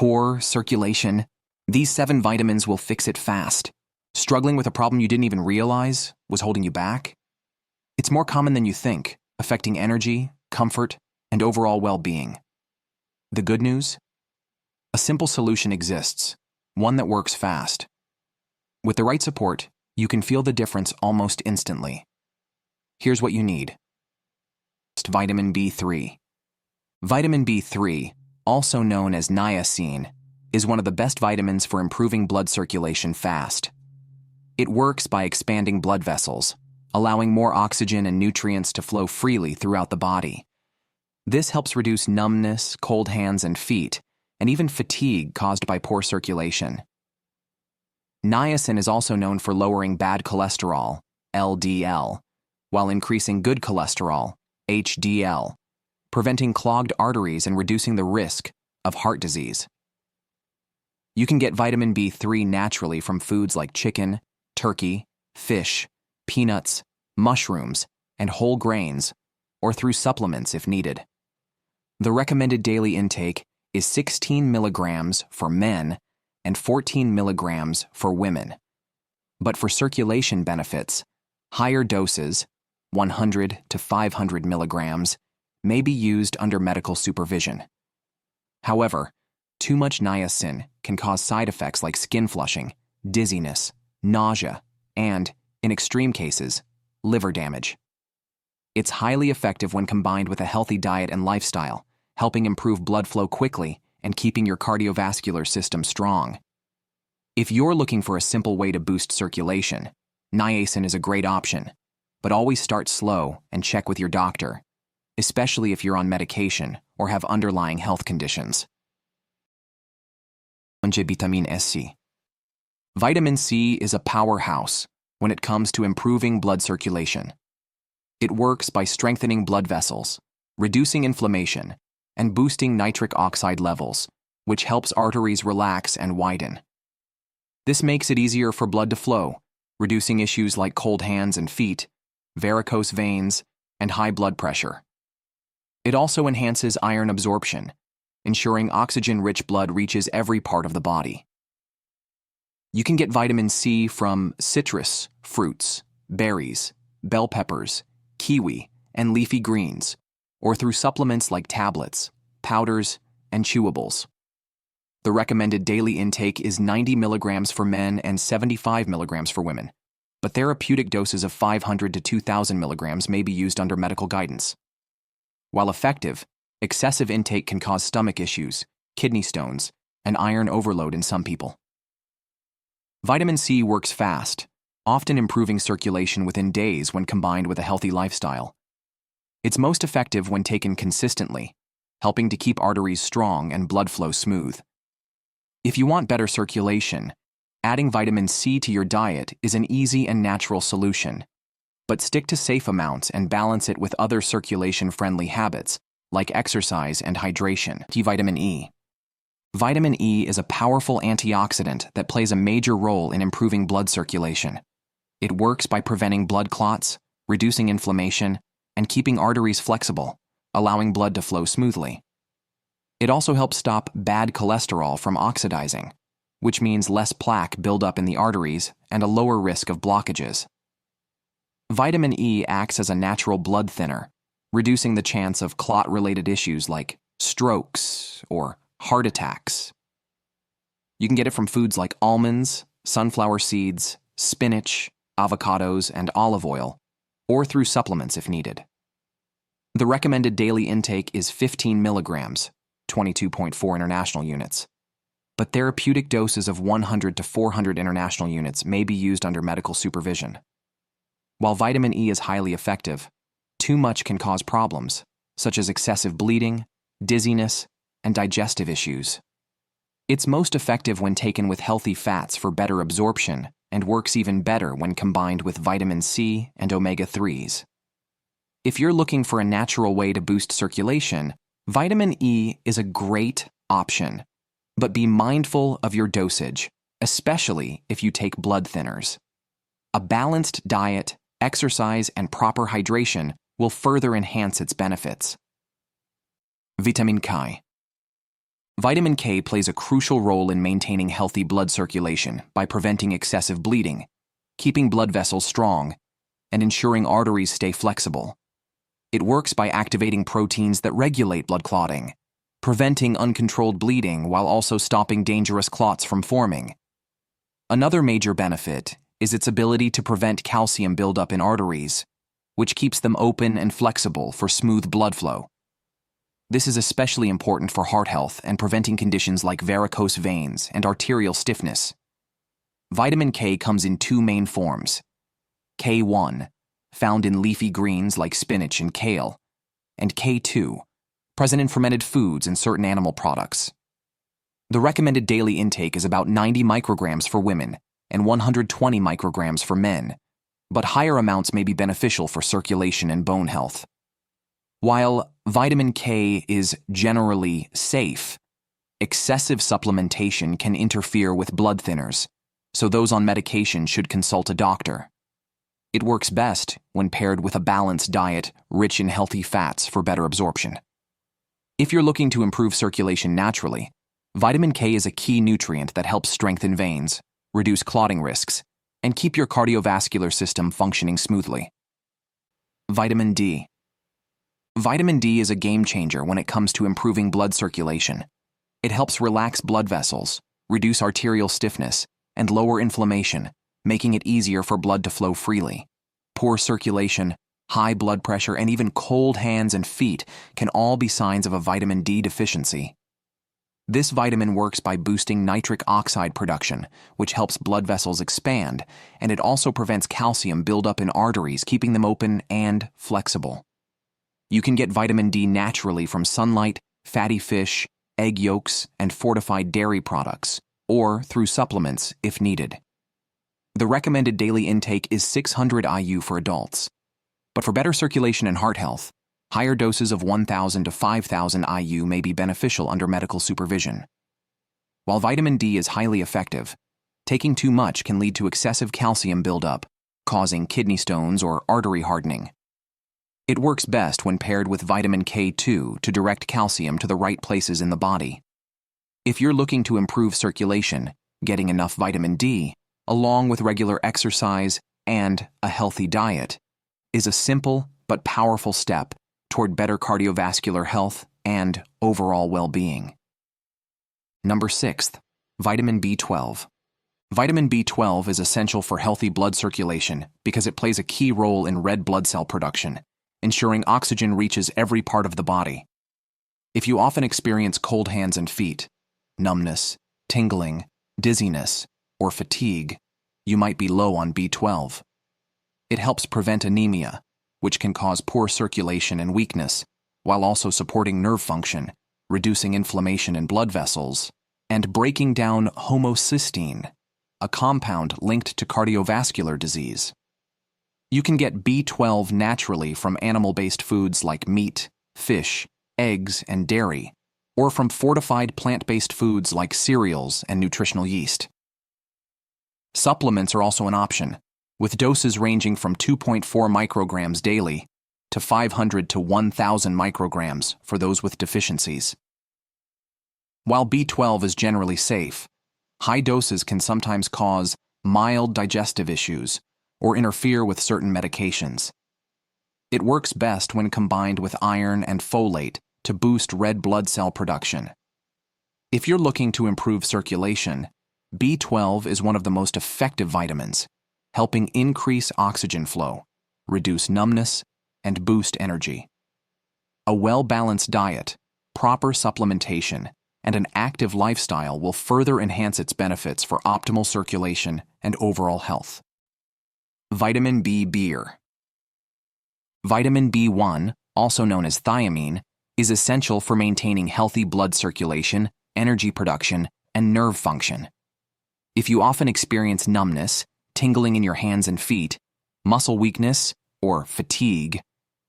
poor circulation, these 7 vitamins will fix it fast. Struggling with a problem you didn't even realize was holding you back? It's more common than you think, affecting energy, comfort, and overall well-being. The good news? A simple solution exists, one that works fast. With the right support, you can feel the difference almost instantly. Here's what you need. Vitamin B3. Vitamin B3, also known as niacin, is one of the best vitamins for improving blood circulation fast. It works by expanding blood vessels, allowing more oxygen and nutrients to flow freely throughout the body. This helps reduce numbness, cold hands and feet, and even fatigue caused by poor circulation. Niacin is also known for lowering bad cholesterol, LDL, while increasing good cholesterol, HDL, preventing clogged arteries and reducing the risk of heart disease. You can get vitamin B3 naturally from foods like chicken, turkey, fish, peanuts, mushrooms, and whole grains, or through supplements if needed. The recommended daily intake is 16 milligrams for men and 14 milligrams for women. But for circulation benefits, higher doses, 100 to 500 milligrams, may be used under medical supervision. However, too much niacin can cause side effects like skin flushing, dizziness, nausea, and, in extreme cases, liver damage. It's highly effective when combined with a healthy diet and lifestyle, helping improve blood flow quickly and keeping your cardiovascular system strong. If you're looking for a simple way to boost circulation, niacin is a great option, but always start slow and check with your doctor, especially if you're on medication or have underlying health conditions. Vitamin C. Vitamin C is a powerhouse when it comes to improving blood circulation. It works by strengthening blood vessels, reducing inflammation, and boosting nitric oxide levels, which helps arteries relax and widen. This makes it easier for blood to flow, reducing issues like cold hands and feet, varicose veins, and high blood pressure. It also enhances iron absorption, ensuring oxygen-rich blood reaches every part of the body. You can get vitamin C from citrus, fruits, berries, bell peppers, kiwi, and leafy greens, or through supplements like tablets, powders, and chewables. The recommended daily intake is 90 milligrams for men and 75 milligrams for women, but therapeutic doses of 500 to 2,000 milligrams may be used under medical guidance. While effective, excessive intake can cause stomach issues, kidney stones, and iron overload in some people. Vitamin C works fast, often improving circulation within days when combined with a healthy lifestyle. It's most effective when taken consistently, helping to keep arteries strong and blood flow smooth. If you want better circulation, adding vitamin C to your diet is an easy and natural solution, but stick to safe amounts and balance it with other circulation-friendly habits like exercise and hydration. Vitamin E. Vitamin E is a powerful antioxidant that plays a major role in improving blood circulation. It works by preventing blood clots, reducing inflammation, and keeping arteries flexible, allowing blood to flow smoothly. It also helps stop bad cholesterol from oxidizing, which means less plaque buildup in the arteries and a lower risk of blockages. Vitamin E acts as a natural blood thinner, reducing the chance of clot-related issues like strokes or heart attacks. You can get it from foods like almonds, sunflower seeds, spinach, avocados, and olive oil, or through supplements if needed. The recommended daily intake is 15 milligrams, 22.4 international units, but therapeutic doses of 100 to 400 international units may be used under medical supervision. While vitamin E is highly effective, too much can cause problems, such as excessive bleeding, dizziness, and digestive issues. It's most effective when taken with healthy fats for better absorption and works even better when combined with vitamin C and omega-3s. If you're looking for a natural way to boost circulation, vitamin E is a great option, but be mindful of your dosage, especially if you take blood thinners. A balanced diet, exercise, and proper hydration will further enhance its benefits. Vitamin K. Vitamin K plays a crucial role in maintaining healthy blood circulation by preventing excessive bleeding, keeping blood vessels strong, and ensuring arteries stay flexible. It works by activating proteins that regulate blood clotting, preventing uncontrolled bleeding while also stopping dangerous clots from forming. Another major benefit is its ability to prevent calcium buildup in arteries, which keeps them open and flexible for smooth blood flow. This is especially important for heart health and preventing conditions like varicose veins and arterial stiffness. Vitamin K comes in two main forms: K1, found in leafy greens like spinach and kale, and K2, present in fermented foods and certain animal products. The recommended daily intake is about 90 micrograms for women and 120 micrograms for men, but higher amounts may be beneficial for circulation and bone health. While vitamin K is generally safe, excessive supplementation can interfere with blood thinners, so those on medication should consult a doctor. It works best when paired with a balanced diet rich in healthy fats for better absorption. If you're looking to improve circulation naturally, vitamin K is a key nutrient that helps strengthen veins, reduce clotting risks, and keep your cardiovascular system functioning smoothly. Vitamin D. Vitamin D is a game changer when it comes to improving blood circulation. It helps relax blood vessels, reduce arterial stiffness, and lower inflammation, making it easier for blood to flow freely. Poor circulation, high blood pressure, and even cold hands and feet can all be signs of a vitamin D deficiency. This vitamin works by boosting nitric oxide production, which helps blood vessels expand, and it also prevents calcium buildup in arteries, keeping them open and flexible. You can get vitamin D naturally from sunlight, fatty fish, egg yolks, and fortified dairy products, or through supplements if needed. The recommended daily intake is 600 IU for adults. But for better circulation and heart health, higher doses of 1,000 to 5,000 IU may be beneficial under medical supervision. While vitamin D is highly effective, taking too much can lead to excessive calcium buildup, causing kidney stones or artery hardening. It works best when paired with vitamin K2 to direct calcium to the right places in the body. If you're looking to improve circulation, getting enough vitamin D, along with regular exercise and a healthy diet, is a simple but powerful step toward better cardiovascular health and overall well-being. Number 6, vitamin B12. Vitamin B12 is essential for healthy blood circulation because it plays a key role in red blood cell production, ensuring oxygen reaches every part of the body. If you often experience cold hands and feet, numbness, tingling, dizziness, or fatigue, you might be low on B12. It helps prevent anemia, which can cause poor circulation and weakness, while also supporting nerve function, reducing inflammation in blood vessels, and breaking down homocysteine, a compound linked to cardiovascular disease. You can get B12 naturally from animal-based foods like meat, fish, eggs, and dairy, or from fortified plant-based foods like cereals and nutritional yeast. Supplements are also an option, with doses ranging from 2.4 micrograms daily to 500 to 1,000 micrograms for those with deficiencies. While B12 is generally safe, high doses can sometimes cause mild digestive issues or interfere with certain medications. It works best when combined with iron and folate to boost red blood cell production. If you're looking to improve circulation, B12 is one of the most effective vitamins, helping increase oxygen flow, reduce numbness, and boost energy. A well-balanced diet, proper supplementation, and an active lifestyle will further enhance its benefits for optimal circulation and overall health. Vitamin B beer. Vitamin B1, also known as thiamine, is essential for maintaining healthy blood circulation, energy production, and nerve function. If you often experience numbness, tingling in your hands and feet, muscle weakness, or fatigue,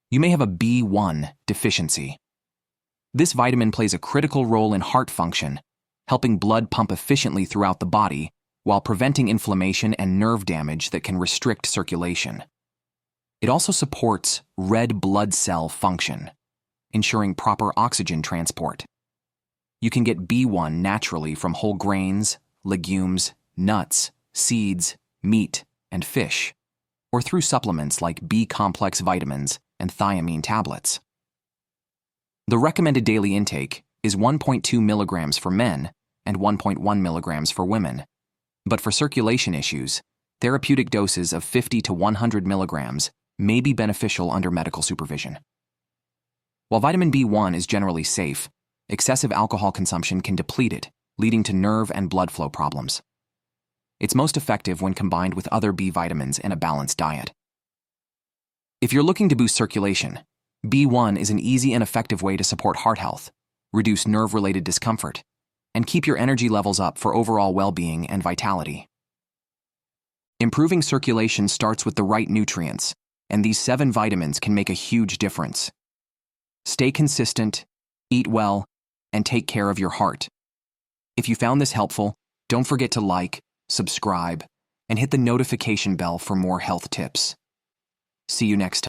you may have a B1 deficiency. This vitamin plays a critical role in heart function, helping blood pump efficiently throughout the body while preventing inflammation and nerve damage that can restrict circulation. It also supports red blood cell function, ensuring proper oxygen transport. You can get B1 naturally from whole grains, legumes, nuts, seeds, meat, and fish, or through supplements like B-complex vitamins and thiamine tablets. The recommended daily intake is 1.2 milligrams for men and 1.1 milligrams for women, but for circulation issues, therapeutic doses of 50 to 100 milligrams may be beneficial under medical supervision. While vitamin B1 is generally safe, excessive alcohol consumption can deplete it, leading to nerve and blood flow problems. It's most effective when combined with other B vitamins in a balanced diet. If you're looking to boost circulation, B1 is an easy and effective way to support heart health, reduce nerve-related discomfort, and keep your energy levels up for overall well-being and vitality. Improving circulation starts with the right nutrients, and these 7 vitamins can make a huge difference. Stay consistent, eat well, and take care of your heart. If you found this helpful, don't forget to like, subscribe, and hit the notification bell for more health tips. See you next time.